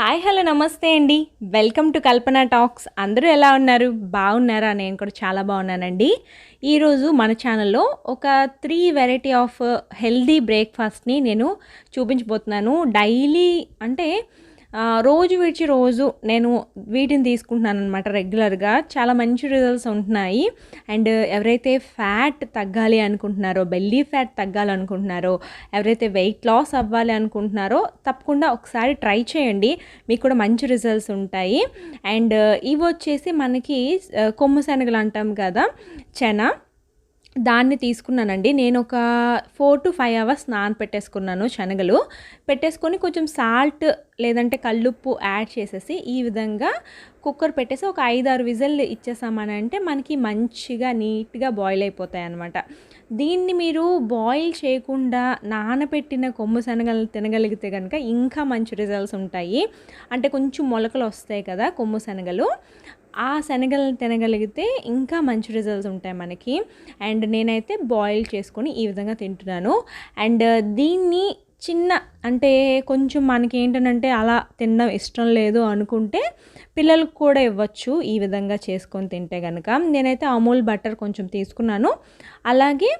Hi hello నమస్తే అండి. Welcome to Kalpana talks. అందరూ ఎలా ఉన్నారు? బాగున్నారా? నేను కూడా చాలా బాగున్నానండి. ఈరోజు మన ఛానల్లో ఒక 3 వెరైటీ ఆఫ్ హెల్దీ బ్రేక్‌ఫాస్ట్‌ని నేను చూపించబోతున్నాను. డైలీ అంటే రోజు విడిచి రోజు నేను వీటిని తీసుకుంటున్నాననమాట రెగ్యులర్‌గా. చాలా మంచి రిజల్ట్స్ ఉంటున్నాయి. అండ్ ఎవరైతే ఫ్యాట్ తగ్గాలి అనుకుంటున్నారో, బెల్లీ ఫ్యాట్ తగ్గాలనుకుంటున్నారో, ఎవరైతే వెయిట్ లాస్ అవ్వాలి అనుకుంటున్నారో తప్పకుండా ఒకసారి ట్రై చేయండి. మీకు కూడా మంచి రిజల్ట్స్ ఉంటాయి. అండ్ ఇవొచ్చేసి మనకి కొమ్ము శనగలు అంటాం కదా! చెన దాన్ని తీసుకున్నానండి. నేను ఒక 4-5 అవర్స్ నానపెట్టేసుకున్నాను శనగలు. పెట్టేసుకొని కొంచెం సాల్ట్ లేదంటే కల్లుప్పు యాడ్ చేసేసి ఈ విధంగా కుక్కర్ పెట్టేసి ఒక 5-6 విజిల్లు ఇచ్చేసామనంటే మనకి మంచిగా నీట్‌గా బాయిల్ అయిపోతాయన్నమాట. దీన్ని మీరు బాయిల్ చేయకుండా నానబెట్టిన కొమ్ము శనగలు తినగలిగితే గనుక ఇంకా మంచి రిజల్ట్స్ ఉంటాయి. అంటే కొంచెం మొలకలొస్తాయి కదా కొమ్ము శనగలు. ఆ శనగలను తినగలిగితే ఇంకా మంచి రిజల్ట్స్ ఉంటాయి మనకి. అండ్ నేనైతే బాయిల్ చేసుకొని ఈ విధంగా తింటున్నాను. అండ్ దీన్ని అంటే కొంచెం మనకేంటనంటే అలా తినడం ఇష్టం లేదు అనుకుంటే పిల్లలకు కూడా ఇవ్వచ్చు ఈ విధంగా చేసుకొని తింటే గనక. నేనైతే అమూల్ బటర్ కొంచెం తీసుకున్నాను. అలాగే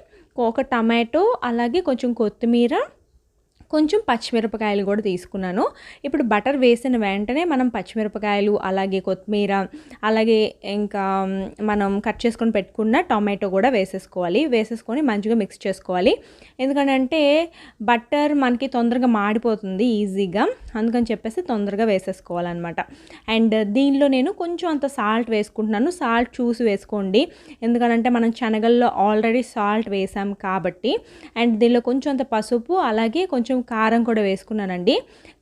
ఒక టమాటో, అలాగే కొంచెం కొత్తిమీర, కొంచెం పచ్చిమిరపకాయలు కూడా తీసుకున్నాను. ఇప్పుడు బటర్ వేసిన వెంటనే మనం పచ్చిమిరపకాయలు, అలాగే కొత్తిమీర, అలాగే ఇంకా మనం కట్ చేసుకొని పెట్టుకున్న టొమాటో కూడా వేసేసుకొని మంచిగా మిక్స్ చేసుకోవాలి. ఎందుకంటే బటర్ మనకి తొందరగా మాడిపోతుంది ఈజీగా. అందుకని చెప్పేసి తొందరగా వేసేసుకోవాలన్నమాట. అండ్ దీనిలో నేను కొంచెం అంత సాల్ట్ వేసుకుంటున్నాను. సాల్ట్ చూసి వేసుకోండి. ఎందుకంటే మనం శనగల్లో ఆల్రెడీ సాల్ట్ వేసాం కాబట్టి. అండ్ దీనిలో కొంచెం అంత పసుపు, అలాగే కొంచెం కారం కూడా వేసుకున్నానండి.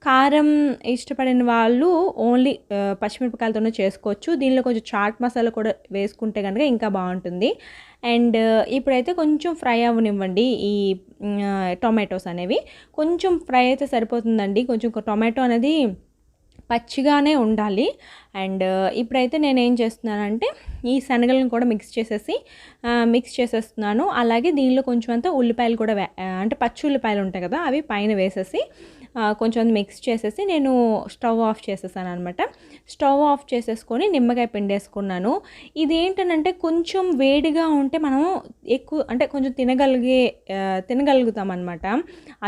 కారం ఇష్టపడిన వాళ్ళు ఓన్లీ పచ్చిమిరపకాయలతోనే చేసుకోవచ్చు. దీనిలో కొంచెం చాట్ మసాలా కూడా వేసుకుంటే కనుక ఇంకా బాగుంటుంది. అండ్ ఇప్పుడైతే కొంచెం ఫ్రై అవ్వనివ్వండి ఈ టొమాటోస్ అనేవి. కొంచెం ఫ్రై అయితే సరిపోతుందండి. కొంచెం టొమాటో అనేది పచ్చిగానే ఉండాలి. అండ్ ఇప్పుడైతే నేనేం చేస్తున్నానంటే ఈ శనగలను కూడా మిక్స్ చేసేస్తున్నాను. అలాగే దీనిలో కొంచెం అంతా ఉల్లిపాయలు కూడా అంటే పచ్చి ఉల్లిపాయలు ఉంటాయి కదా, అవి పైన వేసేసి కొంచెం మిక్స్ చేసేసి నేను స్టవ్ ఆఫ్ చేసేసాను అనమాట. స్టవ్ ఆఫ్ చేసేసుకొని నిమ్మకాయ పిండేసుకున్నాను. ఇదేంటనంటే కొంచెం వేడిగా ఉంటే మనం ఎక్కువ అంటే కొంచెం తినగలుగుతాం అనమాట.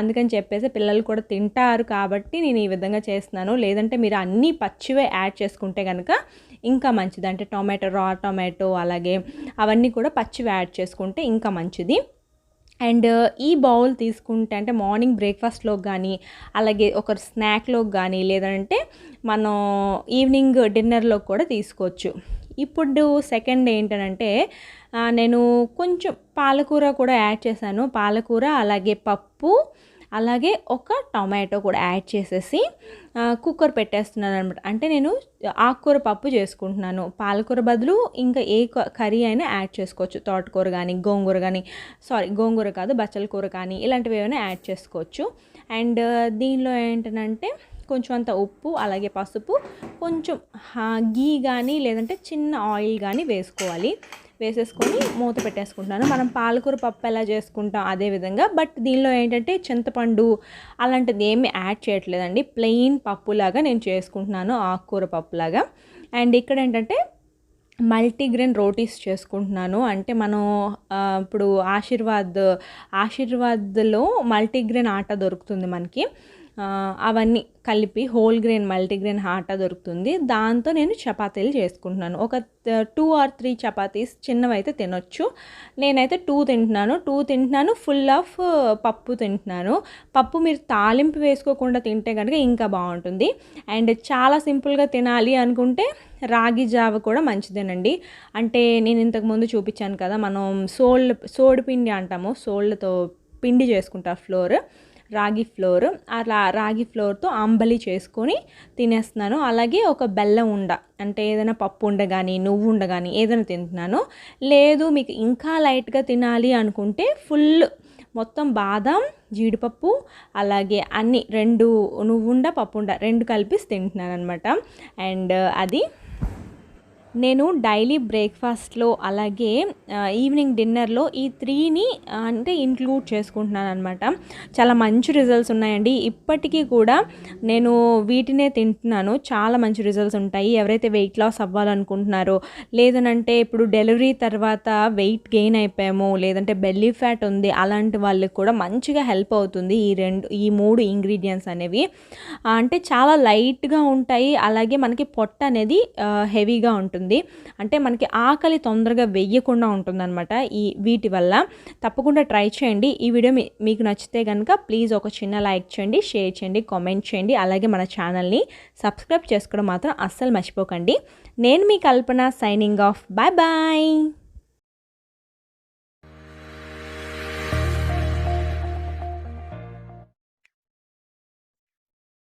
అందుకని చెప్పేసి పిల్లలు కూడా తింటారు కాబట్టి నేను ఈ విధంగా చేస్తున్నాను. లేదంటే మీరు అన్నీ పచ్చివే యాడ్ చేసుకుంటే కనుక ఇంకా మంచిది. అంటే రా టొమాటో అలాగే అవన్నీ కూడా పచ్చివి యాడ్ చేసుకుంటే ఇంకా మంచిది. అండ్ ఈ బౌల్ తీసుకుంటే అంటే మార్నింగ్ బ్రేక్ఫాస్ట్లోకి కానీ, అలాగే ఒక స్నాక్లోకి కానీ, లేదంటే మనం ఈవినింగ్ డిన్నర్లోకి కూడా తీసుకోవచ్చు. ఇప్పుడు సెకండ్ ఏంటంటే నేను కొంచెం పాలకూర కూడా యాడ్ చేశాను. పాలకూర, అలాగే పప్పు, అలాగే ఒక టొమాటో కూడా యాడ్ చేసేసి కుక్కర్ పెట్టేస్తున్నాను అనమాట. అంటే నేను ఆకుకూర పప్పు చేసుకుంటున్నాను. పాలకూర బదులు ఇంకా ఏ కర్రీ అయినా యాడ్ చేసుకోవచ్చు. తోటకూర కానీ, గోంగూర కాదు బచ్చల కూర కానీ, ఇలాంటివి ఏమైనా యాడ్ చేసుకోవచ్చు. అండ్ దీనిలో ఏంటంటే కొంచెం అంత ఉప్పు, అలాగే పసుపు, కొంచెం గీ కానీ లేదంటే చిన్న ఆయిల్ కానీ వేసేసుకొని మూత పెట్టేసుకుంటున్నాను. మనం పాలకూర పప్పు ఎలా చేసుకుంటాం అదే విధంగా. బట్ దీనిలో ఏంటంటే చింతపండు అలాంటిది ఏమీ యాడ్ చేయట్లేదండి. ప్లెయిన్ పప్పులాగా నేను చేసుకుంటున్నాను, ఆకుకూర పప్పులాగా. అండ్ ఇక్కడ ఏంటంటే మల్టీగ్రెయిన్ రోటీస్ చేసుకుంటున్నాను. అంటే మనం ఇప్పుడు ఆశీర్వాద్లో మల్టీగ్రెయిన్ ఆటా దొరుకుతుంది మనకి. అవన్నీ కలిపి హోల్ గ్రెయిన్ మల్టీగ్రెయిన్ ఆటా దొరుకుతుంది. దాంతో నేను చపాతీలు చేసుకుంటున్నాను. ఒక 2 or 3 చపాతీస్ చిన్నవైతే తినొచ్చు. నేనైతే 2 తింటున్నాను. ఫుల్ ఆఫ్ పప్పు తింటున్నాను. పప్పు మీరు తాలింపు వేసుకోకుండా తింటే కనుక ఇంకా బాగుంటుంది. అండ్ చాలా సింపుల్గా తినాలి అనుకుంటే రాగి జావ కూడా మంచిదేనండి. అంటే నేను ఇంతకుముందు చూపించాను కదా, మనం సోడి పిండి అంటాము. సోళ్ళతో పిండి చేసుకుంటారు, రాగి ఫ్లోర్. అలా రాగి ఫ్లోర్తో అంబలి చేసుకొని తినేస్తున్నాను. అలాగే ఒక బెల్లం ఉండ, అంటే ఏదైనా పప్పు ఉండ కానీ, నువ్వు ఉండ కానీ ఏదైనా తింటున్నాను. లేదు మీకు ఇంకా లైట్గా తినాలి అనుకుంటే మొత్తం బాదం, జీడిపప్పు, అలాగే అన్నీ 2 నువ్వుండ, పప్పుండ 2 కలిపి తింటున్నాను అనమాట. అండ్ అది నేను డైలీ బ్రేక్‌ఫాస్ట్‌లో అలాగే ఈవినింగ్ డిన్నర్‌లో ఈ 3ని అంటే ఇంక్లూడ్ చేసుకుంటున్నాననమాట. చాలా మంచి రిజల్ట్స్ ఉన్నాయండి. ఇప్పటికీ కూడా నేను వీటినే తింటున్నాను. చాలా మంచి రిజల్ట్స్ ఉంటాయి. ఎవరైతే వెయిట్ లాస్ అవ్వాలనుకుంటున్నారో, లేదనంటే ఇప్పుడు డెలివరీ తర్వాత వెయిట్ గెయిన్ అయిపోయాము, లేదంటే బెల్లీ ఫ్యాట్ ఉంది, అలాంటి వాళ్ళకి కూడా మంచిగా హెల్ప్ అవుతుంది ఈ 3 ఇంగ్రీడియెంట్స్ అనేవి. అంటే చాలా లైట్‌గా ఉంటాయి. అలాగే మనకి పొట్ట అనేది హెవీగా ఉంటుంది. అంటే మనకి ఆకలి తొందరగా వెయ్యకుండా ఉంటుందన్నమాట వీటి వల్ల. తప్పకుండా ట్రై చేయండి. ఈ వీడియో మీకు నచ్చితే గనుక ప్లీజ్ ఒక చిన్న లైక్ చేయండి, షేర్ చేయండి, కామెంట్ చేయండి. అలాగే మన ఛానల్‌ని సబ్స్క్రైబ్ చేసుకోవడం మాత్రం అస్సలు మర్చిపోకండి. నేను మీ Kalpana signing off. Bye bye.